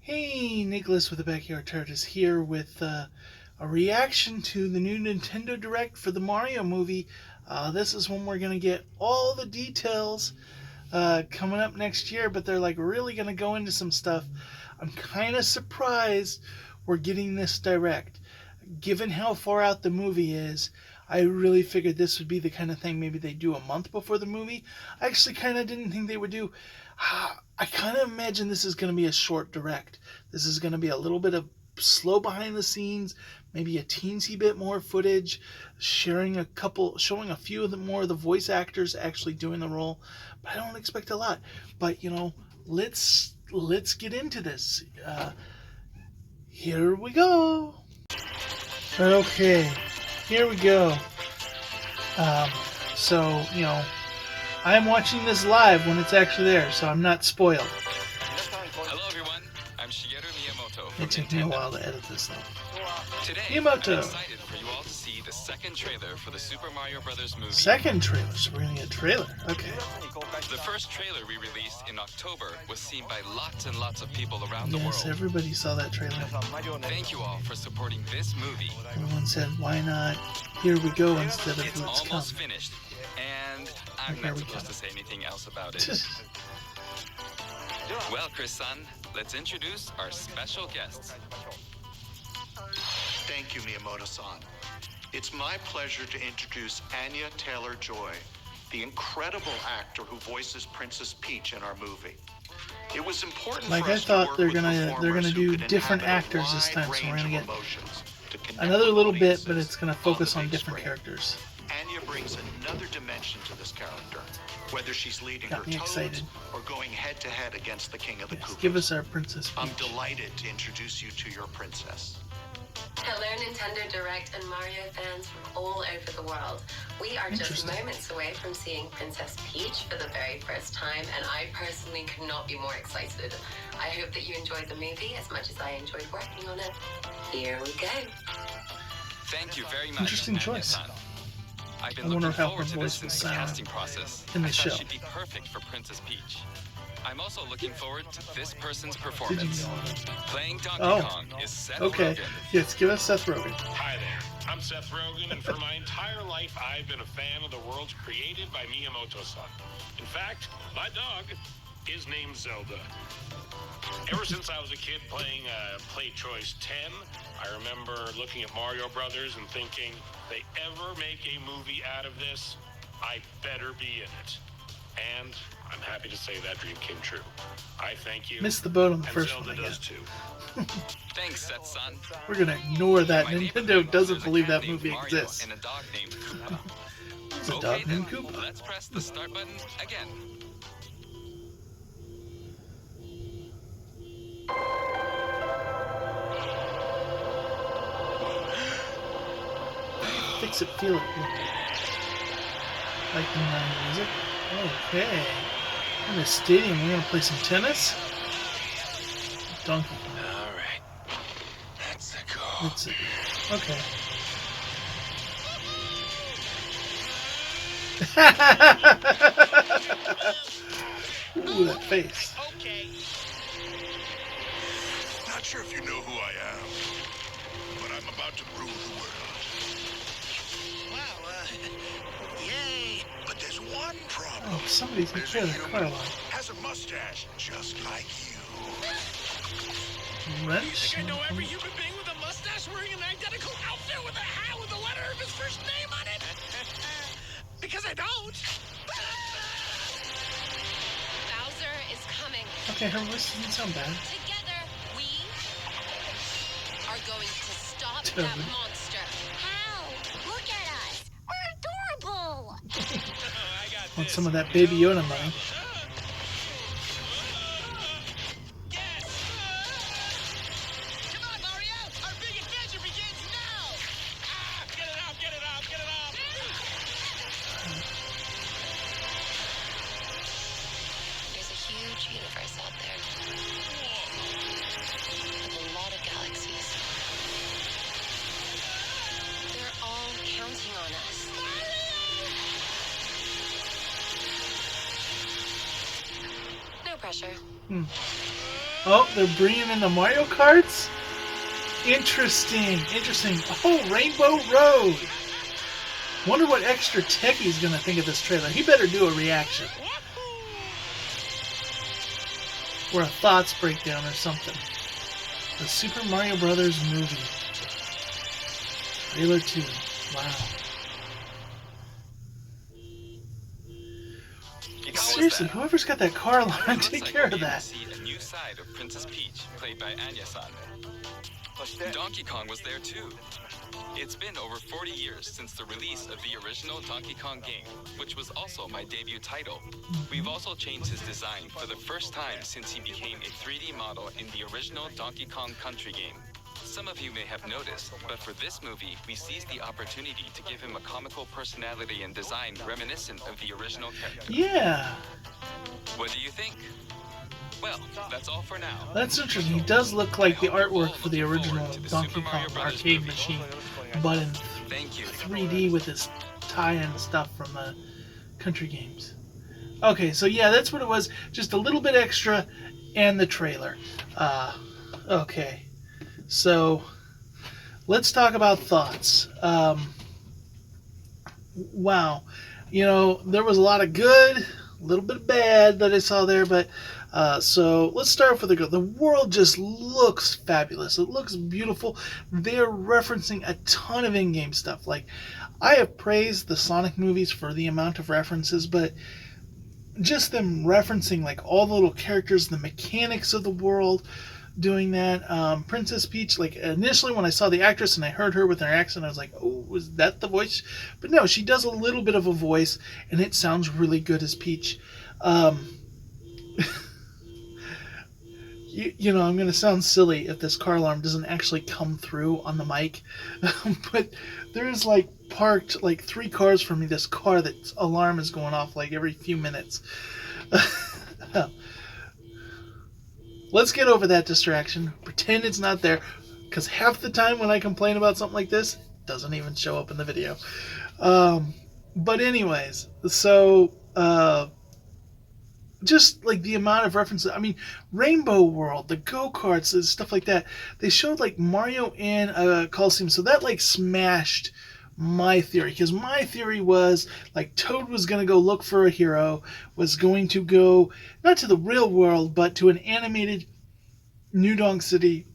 Hey, Nicholas with the Backyard Tortoise here with a reaction to the new Nintendo Direct for the Mario movie. This is when we're going to get all the details coming up next year, but they're like really going to go into some stuff. I'm kind of surprised we're getting this direct. Given how far out the movie is, I really figured this would be the kind of thing maybe they do a month before the movie. I actually kind of didn't think they would do. I kind of imagine this is going to be a short direct. This is going to be a little bit of slow behind the scenes, maybe a teensy bit more footage, showing a few of the more of the voice actors actually doing the role. But I don't expect a lot. But let's get into this. Here we go. Okay, here we go. I'm watching this live when it's actually there, so I'm not spoiled. Hello everyone, I'm Shigeru Miyamoto. It took me a while to edit this though. Today, Miyamoto. I'm excited for you all to see the second trailer for the Super Mario Bros. Movie. Second trailer, so we're gonna get a trailer. Okay. The first trailer we released in October was seen by lots and lots of people around the Yes, world. everybody saw that trailer. Thank you all for supporting this movie. Everyone said, "Why not? Here we go," instead of It's "Let's come." almost finished, and I'm Here not we supposed go. to say anything else about it. Well, Chris-san, let's introduce our special guests. Thank you, Miyamoto-san. It's my pleasure to introduce Anya Taylor-Joy, the incredible actor who voices Princess Peach in our movie. It was important Like for I us to thought work they're with gonna performers who do could different inhabit a actors this wide time, so we're range gonna of get emotions to connect another with little bit, audiences but it's gonna on the focus on big different screen. characters. Anya brings another dimension to this character, whether she's leading Got her me toads excited. or going head-to-head against the King of the Yes, Koopas. give us our Princess I'm Peach. delighted to introduce you to your princess. Hello, Nintendo Direct and Mario fans from all over the world. We are just Interesting. moments away from seeing Princess Peach for the very first time, and I personally could not be more excited. I hope that you enjoyed the movie as much as I enjoyed working on it. Here we go. Thank you very much, Interesting choice. Anya-san. I've been I wonder looking how forward her to voice this in will the sound casting process. in the I thought show. she'd be perfect for Princess Peach. I'm also looking forward to this person's Did you performance. know that? Playing Donkey Oh. Kong is Seth Okay. Rogen. Yes, give us Seth Rogen. Hi there, I'm Seth Rogen, and for my entire life, I've been a fan of the worlds created by Miyamoto-san. In fact, my dog is named Zelda. Ever since I was a kid playing Play Choice 10, I remember looking at Mario Brothers and thinking, if they ever make a movie out of this, I better be in it. And I'm happy to say that dream came true. I thank you. Missed the boat on the and first Zelda one, I does guess. too. Thanks, Seth-san. We're gonna ignore that. My Nintendo neighborhood, doesn't there's a believe cat that named movie Mario exists. And a dog named Koopa. It's a Okay dog then, named Koopa. let's press the start button again. Fix it, feel it. Like the music. Okay. In the stadium, we're gonna play some tennis. Donkey Kong. All right. Let's go. Let's see. Okay. Ooh, that face. Okay. Not sure if you know who I am, but I'm about to rule the world. Well, Yay! But there's one problem. Oh, somebody's gonna There's clear a the car human line. has a mustache just like you. Wrench? I know every human being with a mustache wearing an identical outfit with a hat with the letter of his first name on it? Because I don't. Bowser is coming. Okay, her voice doesn't sound bad. Together, we are going to stop Toad. that monster. How? Look at us. We're adorable. I got Want this. some of that Baby Yoda money. Come on, Mario! Our big adventure begins now! Ah! Get it off, get it off, get it off! There's a huge universe out there with a lot of galaxies. They're all counting on us. No pressure. Hmm. Oh, they're bringing in the Mario Karts? Interesting. Oh, Rainbow Road. Wonder what extra techie's gonna think of this trailer. He better do a reaction. Or a thoughts breakdown or something. The Super Mario Brothers movie. Trailer 2. Wow. Seriously, whoever's got that car alarm, take care of that. See a new side of Princess Peach, played by Anya-san. Donkey Kong was there too. It's been over 40 years since the release of the original Donkey Kong game, which was also my debut title. We've also changed his design for the first time since he became a 3D model in the original Donkey Kong Country game. Some of you may have noticed, but for this movie, we seized the opportunity to give him a comical personality and design reminiscent of the original character. Yeah. What do you think? Well, that's all for now. That's interesting. He does look like the artwork for the original Donkey Kong arcade machine, but in 3D with his tie and stuff from the country games. Okay, so yeah, that's what it was. Just a little bit extra and the trailer. Okay. So, let's talk about thoughts. Wow. You know, there was a lot of good, a little bit of bad that I saw there, but so let's start off with the good. The world just looks fabulous. It looks beautiful. They're referencing a ton of in-game stuff. Like, I have praised the Sonic movies for the amount of references, but just them referencing like all the little characters, the mechanics of the world, doing that. Princess Peach, like initially when I saw the actress and I heard her with her accent, I was like, oh, was that the voice? But no, she does a little bit of a voice and it sounds really good as Peach. You know, I'm going to sound silly if this car alarm doesn't actually come through on the mic, but there's like parked like 3 cars from me, this car that's alarm is going off like every few minutes. Let's get over that distraction. Pretend it's not there. Because half the time when I complain about something like this, it doesn't even show up in the video. But anyways, so just like the amount of references. I mean, Rainbow World, the go-karts, and stuff like that. They showed like Mario in a Coliseum. So that like smashed my theory. Because my theory was like Toad was going to go look for a hero, was going to go not to the real world, but to an animated New Donk City,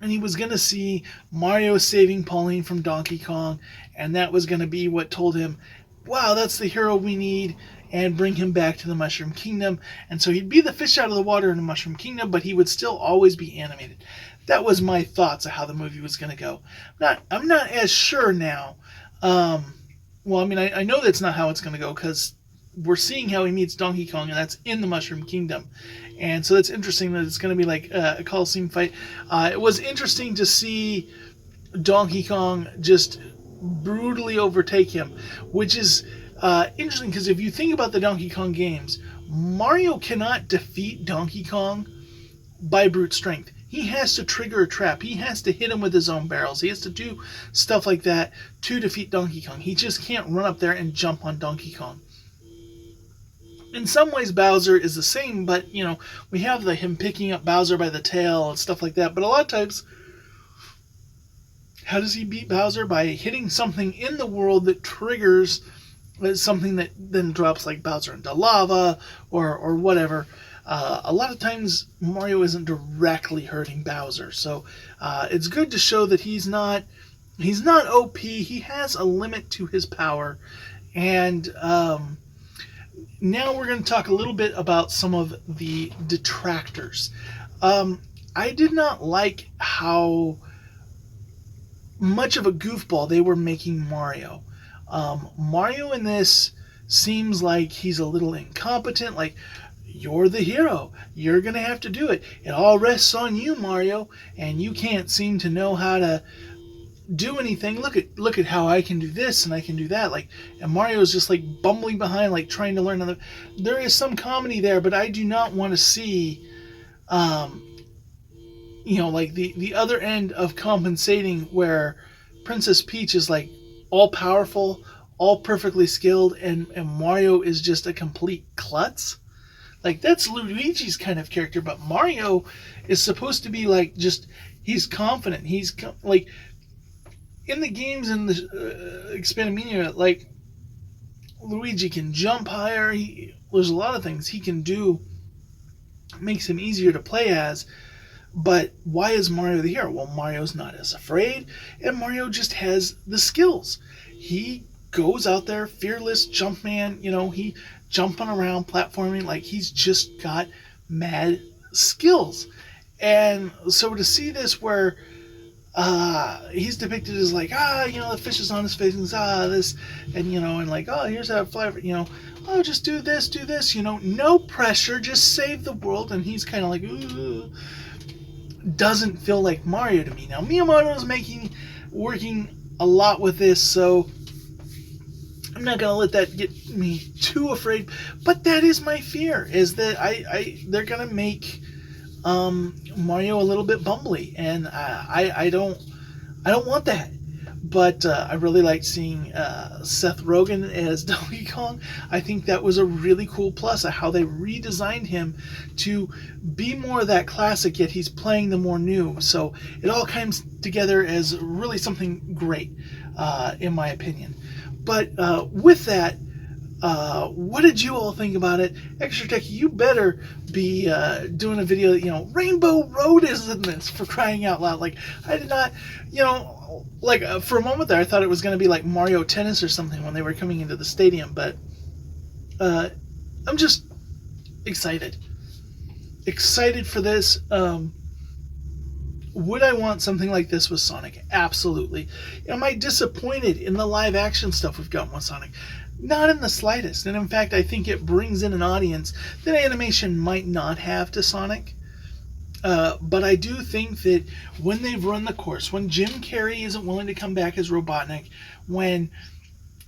and he was going to see Mario saving Pauline from Donkey Kong, and that was going to be what told him, wow, that's the hero we need, and bring him back to the Mushroom Kingdom. And so he'd be the fish out of the water in the Mushroom Kingdom, but he would still always be animated. That was my thoughts of how the movie was going to go. I'm not as sure now. Well, I mean, I know that's not how it's going to go, because we're seeing how he meets Donkey Kong, and that's in the Mushroom Kingdom. And so it's interesting that it's going to be like a Coliseum fight. It was interesting to see Donkey Kong just brutally overtake him, which is interesting, because if you think about the Donkey Kong games, Mario cannot defeat Donkey Kong by brute strength. He has to trigger a trap. He has to hit him with his own barrels. He has to do stuff like that to defeat Donkey Kong. He just can't run up there and jump on Donkey Kong. In some ways, Bowser is the same, but, you know, we have him picking up Bowser by the tail and stuff like that. But a lot of times, how does he beat Bowser? By hitting something in the world that triggers something that then drops like Bowser into lava or whatever. A lot of times Mario isn't directly hurting Bowser, so it's good to show that he's not OP. He has a limit to his power, and now we're going to talk a little bit about some of the detractors. I did not like how much of a goofball they were making Mario. Mario in this seems like he's a little incompetent, like, you're the hero. You're going to have to do it. It all rests on you, Mario, and you can't seem to know how to do anything. Look at how I can do this and I can do that. Like, and Mario's just like bumbling behind, like trying to learn. There is some comedy there, but I do not want to see, you know, like the other end of compensating where Princess Peach is like all powerful, all perfectly skilled, and Mario is just a complete klutz. Like, that's Luigi's kind of character, but Mario is supposed to be like, just, he's confident. Like, in the games in the expanded media, like, Luigi can jump higher. There's a lot of things he can do, makes him easier to play as. But why is Mario the hero? Well, Mario's not as afraid, and Mario just has the skills. He goes out there, fearless, Jumpman, he jumping around, platforming, like, he's just got mad skills. And so to see this where he's depicted as like, the fish is on his face, and this, and like, here's how to fly, just do this, no pressure, just save the world, and he's kind of like, ooh, doesn't feel like Mario to me. Now, Miyamoto's working a lot with this, so I'm not gonna let that get me too afraid. But that is my fear: is that they're gonna make Mario a little bit bumbly, and I don't want that. But I really like seeing Seth Rogen as Donkey Kong. I think that was a really cool plus of how they redesigned him to be more of that classic, yet he's playing the more new. So it all comes together as really something great, in my opinion. But with that, what did you all think about it? Extra Tech, you better be doing a video that, Rainbow Road is in this, for crying out loud. Like, I did not, for a moment there, I thought it was going to be like Mario Tennis or something when they were coming into the stadium. But I'm just excited. Excited for this. Would I want something like this with Sonic? Absolutely. Am I disappointed in the live action stuff we've gotten with Sonic? Not in the slightest. And in fact, I think it brings in an audience that animation might not have to Sonic. But I do think that when they've run the course, when Jim Carrey isn't willing to come back as Robotnik, when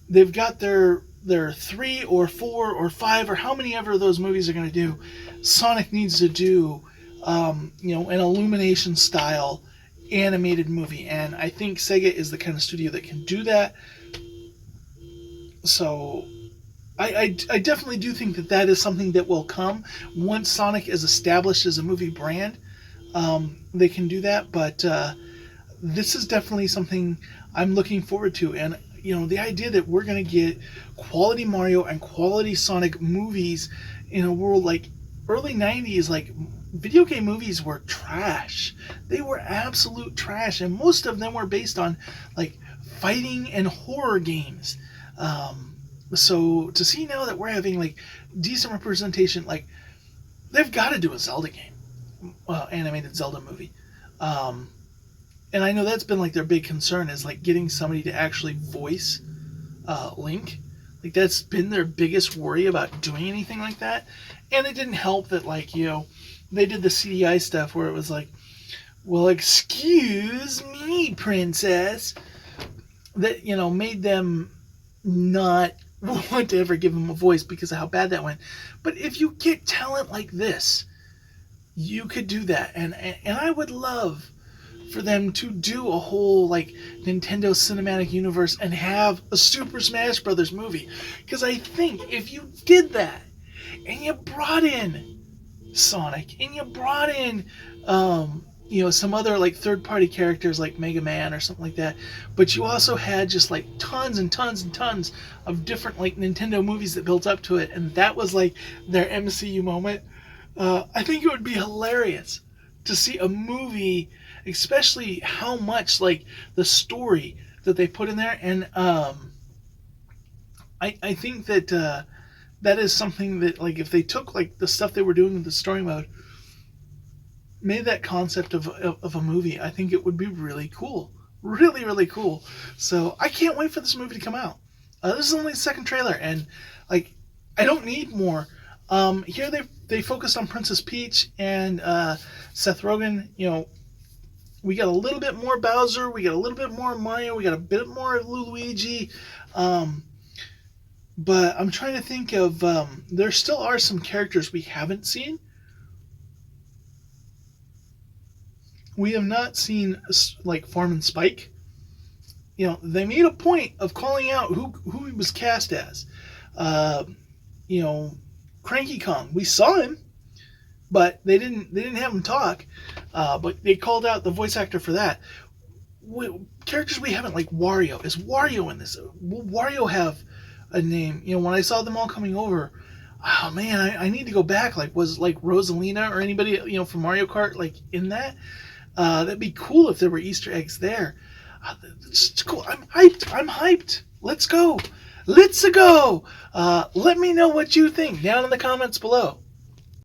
they've got their 3 or 4 or 5 or how many ever of those movies are going to do, Sonic needs to do an Illumination style animated movie, and I think Sega is the kind of studio that can do that. So I definitely do think that is something that will come once Sonic is established as a movie brand. They can do that, but this is definitely something I'm looking forward to. And the idea that we're going to get quality Mario and quality Sonic movies in a world like early 90s, like, video game movies were trash. They were absolute trash, and most of them were based on like fighting and horror games. So to see now that we're having like decent representation, like, they've got to do a Zelda game, animated Zelda movie. And I know that's been like their big concern, is like getting somebody to actually voice Link. Like, that's been their biggest worry about doing anything like that. And it didn't help that, like, they did the CDI stuff where it was like, well, excuse me, princess. That, made them not want to ever give him a voice because of how bad that went. But if you get talent like this, you could do that. And I would love for them to do a whole, like, Nintendo Cinematic Universe and have a Super Smash Brothers movie. Because I think if you did that, and you brought in Sonic, and you brought in, some other, like, third-party characters like Mega Man or something like that, but you also had just, like, tons and tons and tons of different, like, Nintendo movies that built up to it, and that was, like, their MCU moment, I think it would be hilarious to see a movie, especially how much, like, the story that they put in there, and I think that that is something that, like, if they took, like, the stuff they were doing with the story mode, made that concept of a movie, I think it would be really cool. Really, really cool. So I can't wait for this movie to come out. This is only the second trailer, and, like, I don't need more. Here they focused on Princess Peach and Seth Rogen. We got a little bit more Bowser, we got a little bit more Mario, we got a bit more Luigi. But I'm trying to think of, there still are some characters we haven't seen. We have not seen, like, Foreman Spike. They made a point of calling out who he was cast as. Cranky Kong. We saw him, but they didn't have him talk. But they called out the voice actor for that. Characters we haven't, like Wario. Is Wario in this? Will Wario have a name? You know, when I saw them all coming over, oh man, I need to go back. Like, was like Rosalina or anybody, you know, from Mario Kart like in that? That'd be cool if there were Easter eggs there. It's cool. I'm hyped. I'm hyped. Let's go. Let's go. Let me know what you think down in the comments below.